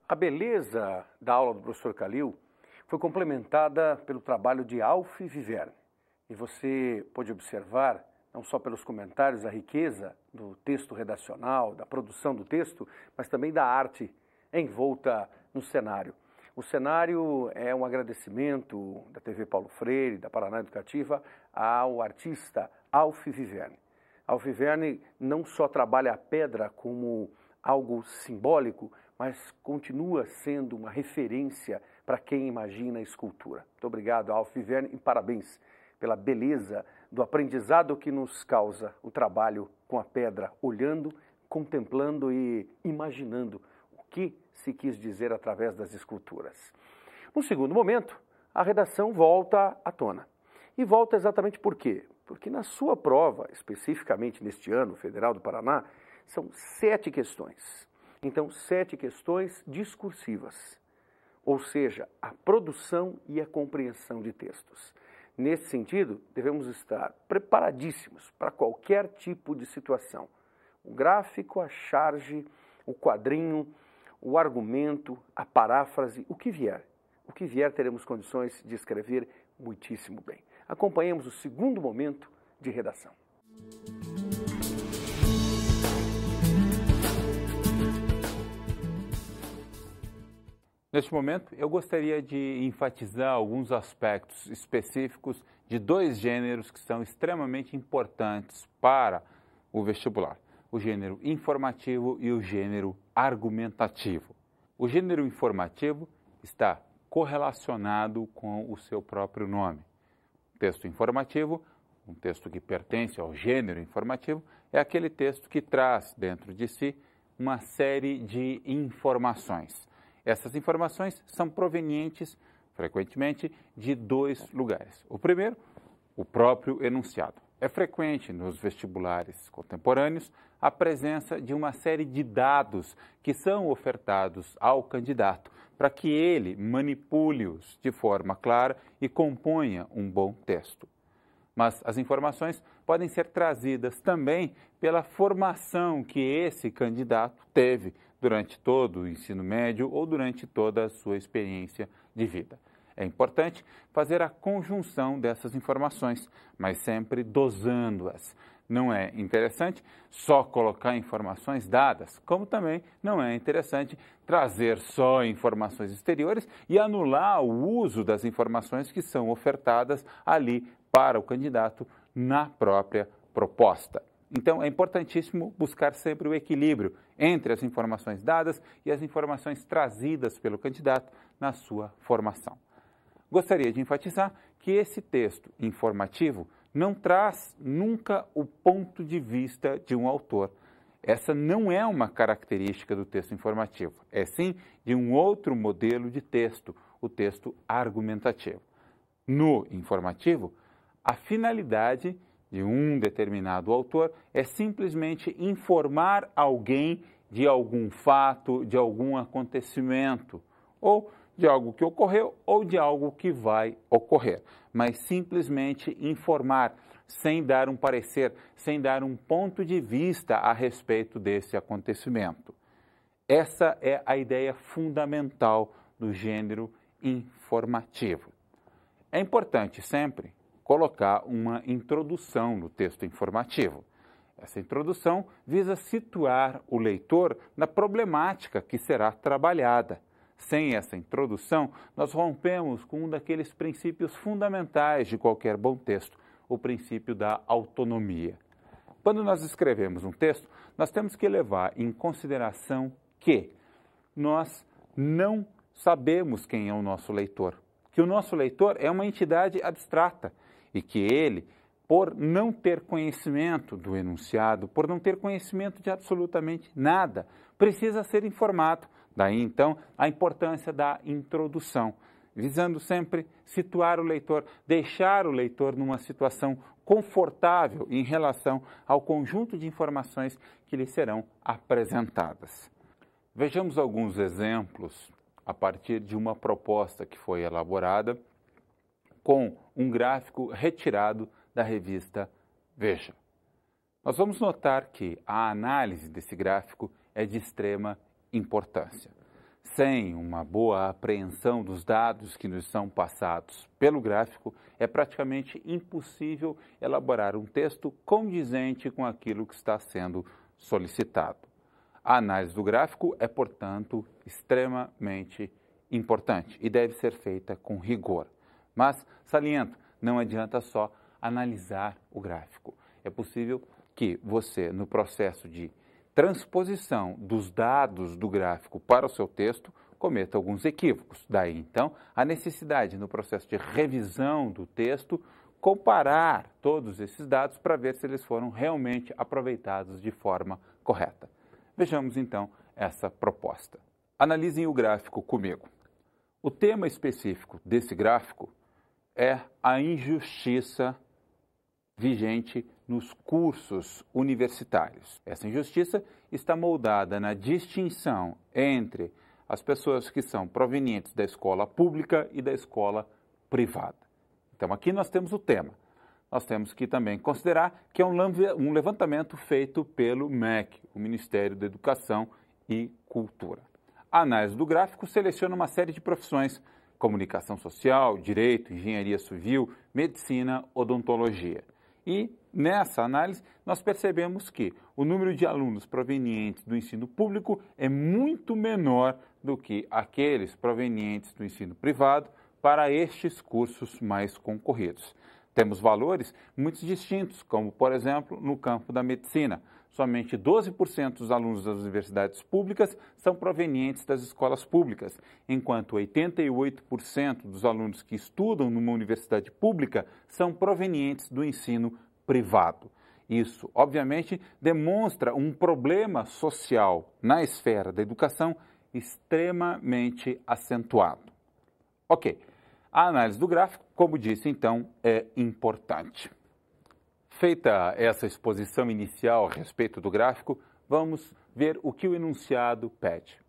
A beleza da aula do professor Calil foi complementada pelo trabalho de Alf Viverne. E você pode observar, não só pelos comentários, a riqueza do texto redacional, da produção do texto, mas também da arte envolta no cenário. O cenário é um agradecimento da TV Paulo Freire, da Paraná Educativa, ao artista Alf Viverne. Alf Viverne não só trabalha a pedra como algo simbólico, mas continua sendo uma referência para quem imagina a escultura. Muito obrigado, Alf Viverne, e parabéns pela beleza do aprendizado que nos causa o trabalho com a pedra, olhando, contemplando e imaginando o que se quis dizer através das esculturas. No segundo momento, a redação volta à tona. E volta exatamente por quê? Porque na sua prova, especificamente neste ano, Federal do Paraná, são 7 questões. Então, 7 questões discursivas, ou seja, a produção e a compreensão de textos. Nesse sentido, devemos estar preparadíssimos para qualquer tipo de situação. O gráfico, a charge, o quadrinho, o argumento, a paráfrase, o que vier. O que vier teremos condições de escrever muitíssimo bem. Acompanhemos o segundo momento de redação. Neste momento, eu gostaria de enfatizar alguns aspectos específicos de 2 gêneros que são extremamente importantes para o vestibular: o gênero informativo e o gênero argumentativo. O gênero informativo está correlacionado com o seu próprio nome. O texto informativo, um texto que pertence ao gênero informativo, é aquele texto que traz dentro de si uma série de informações. Essas informações são provenientes, frequentemente, de 2 lugares. O primeiro, o próprio enunciado. É frequente nos vestibulares contemporâneos a presença de uma série de dados que são ofertados ao candidato para que ele manipule-os de forma clara e componha um bom texto. Mas as informações podem ser trazidas também pela formação que esse candidato teve durante todo o ensino médio ou durante toda a sua experiência de vida. É importante fazer a conjunção dessas informações, mas sempre dosando-as. Não é interessante só colocar informações dadas, como também não é interessante trazer só informações exteriores e anular o uso das informações que são ofertadas ali para o candidato na própria proposta. Então, é importantíssimo buscar sempre o equilíbrio entre as informações dadas e as informações trazidas pelo candidato na sua formação. Gostaria de enfatizar que esse texto informativo não traz nunca o ponto de vista de um autor. Essa não é uma característica do texto informativo, é sim de um outro modelo de texto, o texto argumentativo. No informativo, a finalidade de um determinado autor é simplesmente informar alguém de algum fato, de algum acontecimento, ou de algo que ocorreu ou de algo que vai ocorrer, mas simplesmente informar, sem dar um parecer, sem dar um ponto de vista a respeito desse acontecimento. Essa é a ideia fundamental do gênero informativo. É importante sempre colocar uma introdução no texto informativo. Essa introdução visa situar o leitor na problemática que será trabalhada. Sem essa introdução, nós rompemos com um daqueles princípios fundamentais de qualquer bom texto, o princípio da autonomia. Quando nós escrevemos um texto, nós temos que levar em consideração que nós não sabemos quem é o nosso leitor, que o nosso leitor é uma entidade abstrata e que ele, por não ter conhecimento do enunciado, por não ter conhecimento de absolutamente nada, precisa ser informado. Daí, então, a importância da introdução, visando sempre situar o leitor, deixar o leitor numa situação confortável em relação ao conjunto de informações que lhe serão apresentadas. Vejamos alguns exemplos a partir de uma proposta que foi elaborada com um gráfico retirado da revista Veja. Nós vamos notar que a análise desse gráfico é de extrema importância. Sem uma boa apreensão dos dados que nos são passados pelo gráfico, é praticamente impossível elaborar um texto condizente com aquilo que está sendo solicitado. A análise do gráfico é, portanto, extremamente importante e deve ser feita com rigor. Mas, saliento, não adianta só analisar o gráfico. É possível que você, no processo de transposição dos dados do gráfico para o seu texto, cometa alguns equívocos. Daí, então, a necessidade, no processo de revisão do texto, comparar todos esses dados para ver se eles foram realmente aproveitados de forma correta. Vejamos, então, essa proposta. Analisem o gráfico comigo. O tema específico desse gráfico é a injustiça vigente nos cursos universitários. Essa injustiça está moldada na distinção entre as pessoas que são provenientes da escola pública e da escola privada. Então, aqui nós temos o tema. Nós temos que também considerar que é um levantamento feito pelo MEC, o Ministério da Educação e Cultura. A análise do gráfico seleciona uma série de profissões: comunicação social, direito, engenharia civil, medicina, odontologia. E, nessa análise, nós percebemos que o número de alunos provenientes do ensino público é muito menor do que aqueles provenientes do ensino privado para estes cursos mais concorridos. Temos valores muito distintos, como, por exemplo, no campo da medicina. Somente 12% dos alunos das universidades públicas são provenientes das escolas públicas, enquanto 88% dos alunos que estudam numa universidade pública são provenientes do ensino privado. Isso, obviamente, demonstra um problema social na esfera da educação extremamente acentuado. Ok, a análise do gráfico, como disse, então, é importante. Feita essa exposição inicial a respeito do gráfico, vamos ver o que o enunciado pede.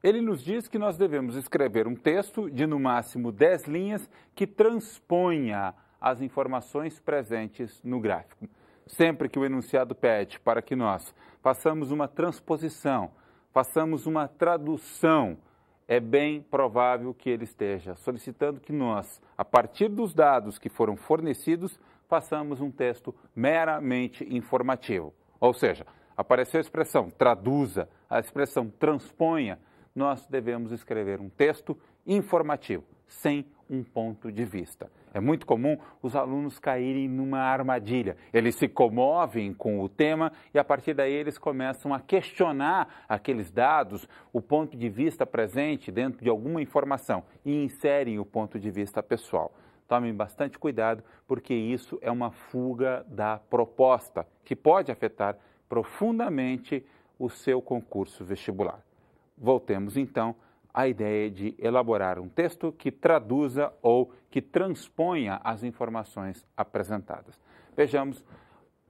Ele nos diz que nós devemos escrever um texto de no máximo 10 linhas que transponha as informações presentes no gráfico. Sempre que o enunciado pede para que nós façamos uma transposição, façamos uma tradução, é bem provável que ele esteja solicitando que nós, a partir dos dados que foram fornecidos, façamos um texto meramente informativo. Ou seja, apareceu a expressão traduza, a expressão transponha, nós devemos escrever um texto informativo, sem um ponto de vista. É muito comum os alunos caírem numa armadilha. Eles se comovem com o tema e, a partir daí, eles começam a questionar aqueles dados, o ponto de vista presente dentro de alguma informação e inserem o ponto de vista pessoal. Tomem bastante cuidado, porque isso é uma fuga da proposta, que pode afetar profundamente o seu concurso vestibular. Voltemos, então, à ideia de elaborar um texto que traduza ou que transponha as informações apresentadas. Vejamos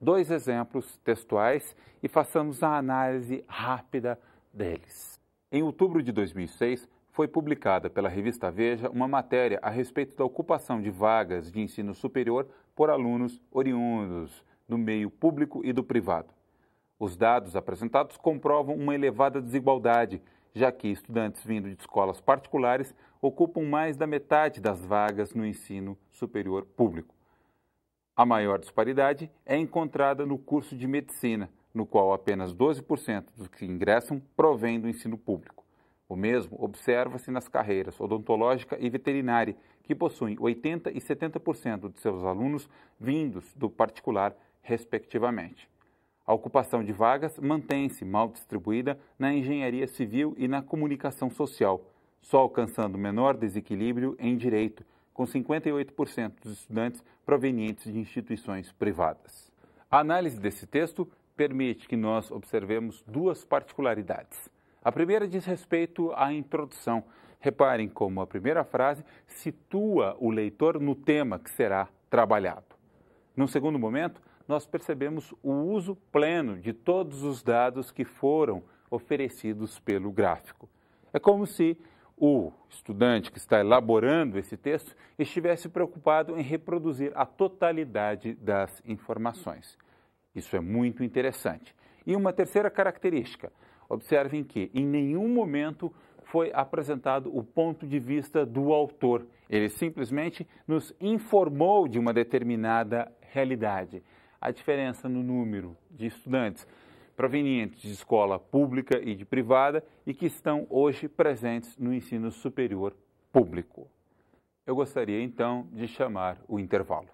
2 exemplos textuais e façamos a análise rápida deles. Em outubro de 2006, foi publicada pela revista Veja uma matéria a respeito da ocupação de vagas de ensino superior por alunos oriundos do meio público e do privado. Os dados apresentados comprovam uma elevada desigualdade, já que estudantes vindo de escolas particulares ocupam mais da metade das vagas no ensino superior público. A maior disparidade é encontrada no curso de medicina, no qual apenas 12% dos que ingressam provém do ensino público. O mesmo observa-se nas carreiras odontológica e veterinária, que possuem 80% e 70% de seus alunos vindos do particular, respectivamente. A ocupação de vagas mantém-se mal distribuída na engenharia civil e na comunicação social, só alcançando menor desequilíbrio em direito, com 58% dos estudantes provenientes de instituições privadas. A análise desse texto permite que nós observemos 2 particularidades. A primeira diz respeito à introdução. Reparem como a primeira frase situa o leitor no tema que será trabalhado. No segundo momento, nós percebemos o uso pleno de todos os dados que foram oferecidos pelo gráfico. É como se o estudante que está elaborando esse texto estivesse preocupado em reproduzir a totalidade das informações. Isso é muito interessante. E uma terceira característica: observem que em nenhum momento foi apresentado o ponto de vista do autor. Ele simplesmente nos informou de uma determinada realidade. A diferença no número de estudantes provenientes de escola pública e de privada e que estão hoje presentes no ensino superior público. Eu gostaria então de chamar o intervalo.